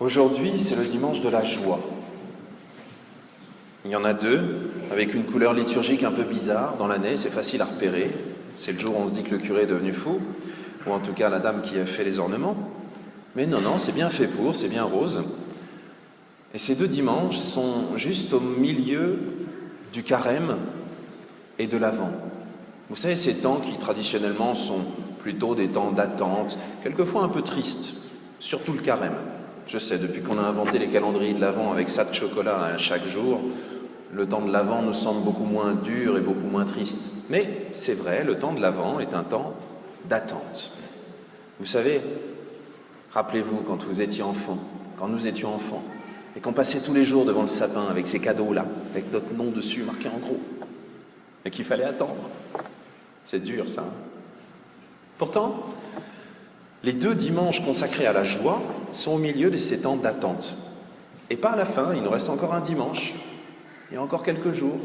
Aujourd'hui, c'est le dimanche de la joie. Il y en a deux, avec une couleur liturgique un peu bizarre dans l'année, c'est facile à repérer. C'est le jour où on se dit que le curé est devenu fou, ou en tout cas la dame qui a fait les ornements. Mais non, c'est bien fait pour, c'est bien rose. Et ces deux dimanches sont juste au milieu du carême et de l'Avent. Vous savez, ces temps qui traditionnellement sont plutôt des temps d'attente, quelquefois un peu tristes, surtout le carême. Je sais, depuis qu'on a inventé les calendriers de l'Avent avec ça de chocolat à chaque jour, le temps de l'Avent nous semble beaucoup moins dur et beaucoup moins triste. Mais c'est vrai, le temps de l'Avent est un temps d'attente. Vous savez, rappelez-vous quand vous étiez enfant, quand nous étions enfants, et qu'on passait tous les jours devant le sapin avec ces cadeaux-là, avec notre nom dessus marqué en gros, et qu'il fallait attendre. C'est dur, ça. Pourtant, les deux dimanches consacrés à la joie sont au milieu de ces temps d'attente. Et pas à la fin, il nous reste encore un dimanche, et encore quelques jours.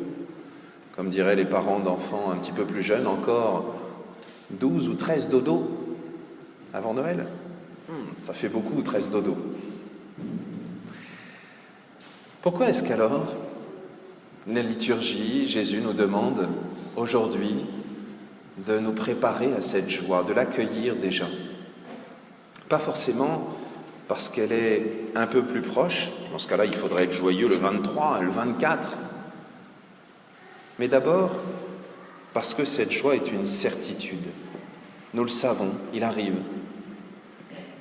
Comme diraient les parents d'enfants un petit peu plus jeunes, encore 12 ou 13 dodos avant Noël. Ça fait beaucoup, 13 dodos. Pourquoi est-ce qu'alors, la liturgie, Jésus nous demande aujourd'hui de nous préparer à cette joie, de l'accueillir déjà? Pas forcément parce qu'elle est un peu plus proche, dans ce cas-là il faudrait être joyeux le 23, le 24, mais d'abord parce que cette joie est une certitude. Nous le savons, il arrive.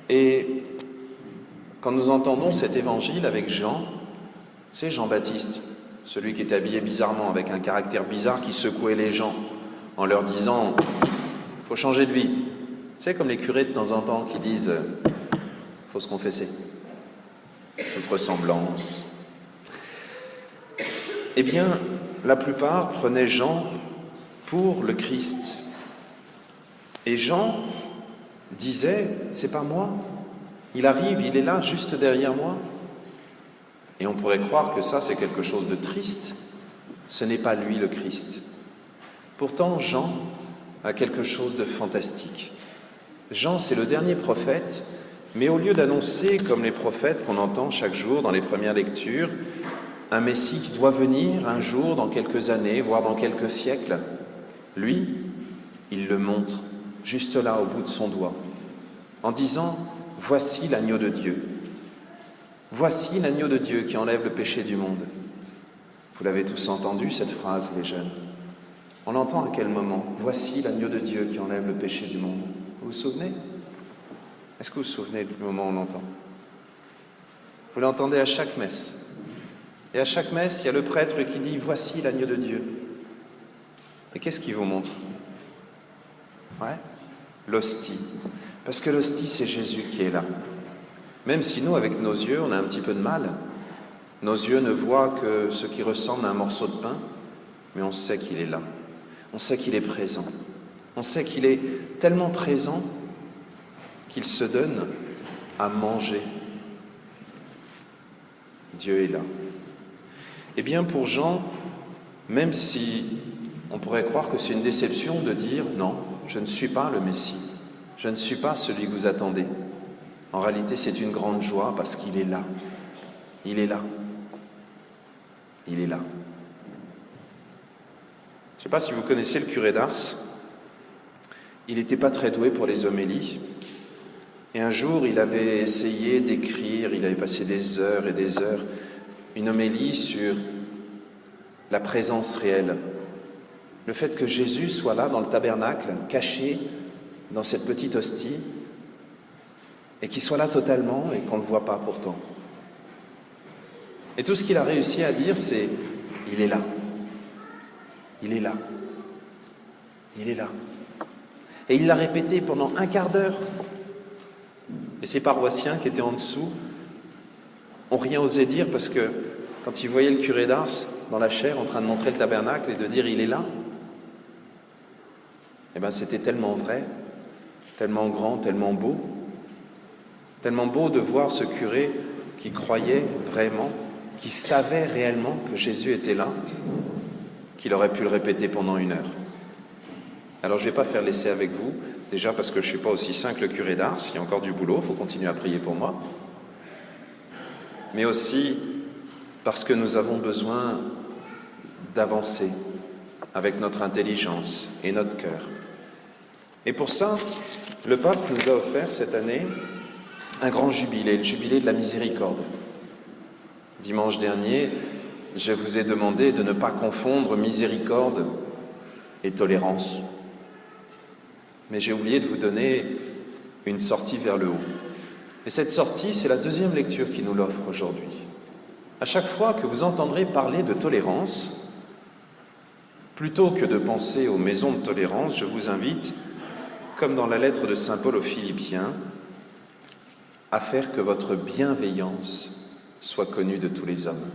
Et quand nous entendons cet évangile avec Jean, c'est Jean-Baptiste, celui qui est habillé bizarrement, avec un caractère bizarre qui secouait les gens en leur disant « faut changer de vie ». C'est comme les curés de temps en temps qui disent « faut se confesser ». Toute ressemblance. Eh bien, la plupart prenaient Jean pour le Christ. Et Jean disait « c'est pas moi, il arrive, il est là, juste derrière moi ». Et on pourrait croire que ça, c'est quelque chose de triste. Ce n'est pas lui le Christ. Pourtant, Jean a quelque chose de fantastique. Jean, c'est le dernier prophète, mais au lieu d'annoncer, comme les prophètes qu'on entend chaque jour dans les premières lectures, un Messie qui doit venir un jour, dans quelques années, voire dans quelques siècles, lui, il le montre, juste là, au bout de son doigt, en disant « Voici l'agneau de Dieu. Voici l'agneau de Dieu qui enlève le péché du monde. » Vous l'avez tous entendu, cette phrase, les jeunes. On l'entend à quel moment? Voici l'agneau de Dieu qui enlève le péché du monde. Vous vous souvenez? Est-ce que vous vous souvenez du moment où on l'entend? Vous l'entendez à chaque messe. Et à chaque messe, il y a le prêtre qui dit « Voici l'agneau de Dieu ». Et qu'est-ce qu'il vous montre? Ouais, l'hostie. Parce que l'hostie, c'est Jésus qui est là. Même si nous, avec nos yeux, on a un petit peu de mal. Nos yeux ne voient que ce qui ressemble à un morceau de pain, mais on sait qu'il est là. On sait qu'il est présent. On sait qu'il est tellement présent qu'il se donne à manger. Dieu est là. Eh bien, pour Jean, même si on pourrait croire que c'est une déception de dire « Non, je ne suis pas le Messie, je ne suis pas celui que vous attendez », en réalité, c'est une grande joie parce qu'il est là. Il est là. Il est là. Je ne sais pas si vous connaissez le curé d'Ars. Il n'était pas très doué pour les homélies. Et un jour, il avait essayé d'écrire, il avait passé des heures et des heures, une homélie sur la présence réelle. Le fait que Jésus soit là dans le tabernacle, caché dans cette petite hostie, et qu'il soit là totalement et qu'on ne le voit pas pourtant. Et tout ce qu'il a réussi à dire, c'est « il est là, il est là, il est là ». Et il l'a répété pendant un quart d'heure. Et ses paroissiens qui étaient en dessous n'ont rien osé dire parce que quand ils voyaient le curé d'Ars dans la chaire en train de montrer le tabernacle et de dire « il est là », eh bien c'était tellement vrai, tellement grand, tellement beau de voir ce curé qui croyait vraiment, qui savait réellement que Jésus était là, qu'il aurait pu le répéter pendant 1 heure. Alors je ne vais pas faire l'essai avec vous, déjà parce que je ne suis pas aussi saint que le curé d'Ars, il y a encore du boulot, il faut continuer à prier pour moi. mais aussi parce que nous avons besoin d'avancer avec notre intelligence et notre cœur. Et pour ça, le pape nous a offert cette année un grand jubilé, le jubilé de la miséricorde. Dimanche dernier, je vous ai demandé de ne pas confondre miséricorde et tolérance. Mais j'ai oublié de vous donner une sortie vers le haut. Et cette sortie, c'est la deuxième lecture qui nous l'offre aujourd'hui. À chaque fois que vous entendrez parler de tolérance, plutôt que de penser aux maisons de tolérance, je vous invite, comme dans la lettre de saint Paul aux Philippiens, à faire que votre bienveillance soit connue de tous les hommes.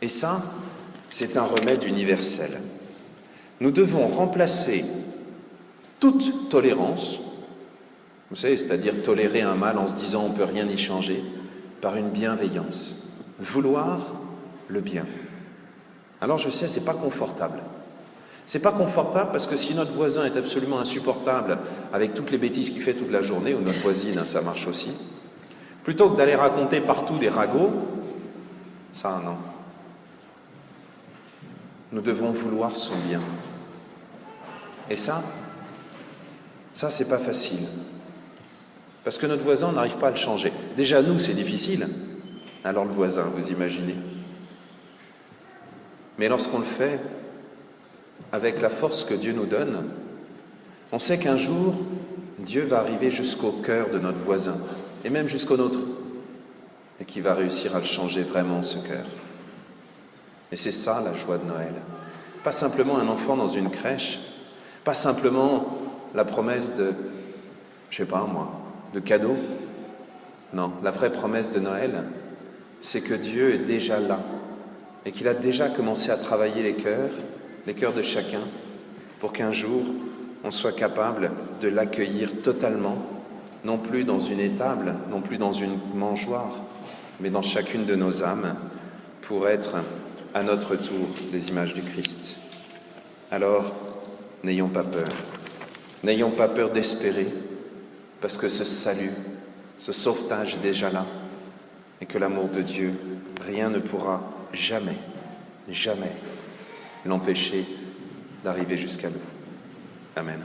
Et ça, c'est un remède universel. Nous devons remplacer toute tolérance, vous savez, c'est-à-dire tolérer un mal en se disant on ne peut rien y changer, par une bienveillance. Vouloir le bien. Alors je sais, c'est pas confortable. C'est pas confortable parce que si notre voisin est absolument insupportable avec toutes les bêtises qu'il fait toute la journée, ou notre voisine, ça marche aussi, plutôt que d'aller raconter partout des ragots, ça non. Nous devons vouloir son bien. Et ça c'est pas facile. Parce que notre voisin, on n'arrive pas à le changer. Déjà, nous, c'est difficile. Alors le voisin, vous imaginez. Mais lorsqu'on le fait, avec la force que Dieu nous donne, on sait qu'un jour, Dieu va arriver jusqu'au cœur de notre voisin, et même jusqu'au nôtre, et qu'il va réussir à le changer vraiment, ce cœur. Et c'est ça, la joie de Noël. Pas simplement un enfant dans une crèche, pas simplement la promesse de, je sais pas moi, de cadeaux. Non, la vraie promesse de Noël, c'est que Dieu est déjà là et qu'il a déjà commencé à travailler les cœurs de chacun, pour qu'un jour, on soit capable de l'accueillir totalement, non plus dans une étable, non plus dans une mangeoire, mais dans chacune de nos âmes, pour être à notre tour des images du Christ. Alors, n'ayons pas peur. N'ayons pas peur d'espérer, parce que ce salut, ce sauvetage est déjà là, et que l'amour de Dieu, rien ne pourra jamais l'empêcher d'arriver jusqu'à nous. Amen.